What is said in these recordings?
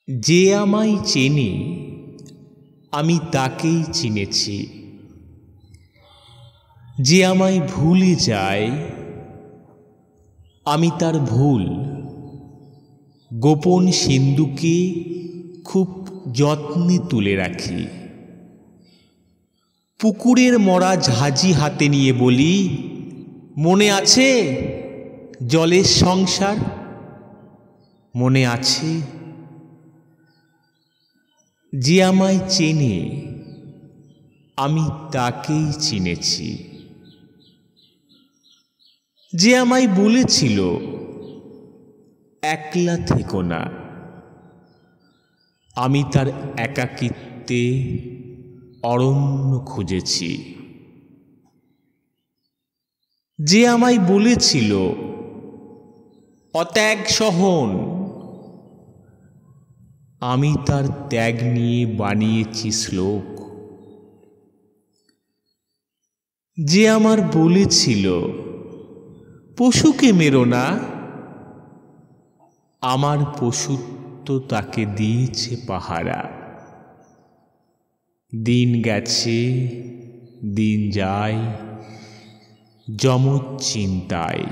যে আমায় চেনে আমি তাকেই চিনেছি, যে আমায় ভুলে যায় আমি তার ভুল গোপন সিন্ধুকে খুব যত্নে তুলে রাখি। পুকুরের মরা ঝাঁঝি হাতে নিয়ে বলি, মনে আছে জলের সংসার? মনে আছে? যে আমায় চেনে আমি তাকেই চিনেছি, যে আমায় বলেছিল একলা থেকো না, আমি তার একাকিত্বে অরণ্য খুঁজেছি। যে আমায় বলেছিল অত্যাগ সহন, আমি তার ত্যাগ নিয়ে বানিয়েছি শ্লোক। যে আমার বলেছিল পশুকে মেরো না, আমার পশুত্ব তাকে দিয়েছে পাহারা। দিন গেছে দিন যায় যমজ চিন্তায়,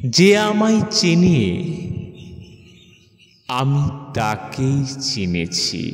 যে আমায় চেনে আমি তাকেই চিনেছি।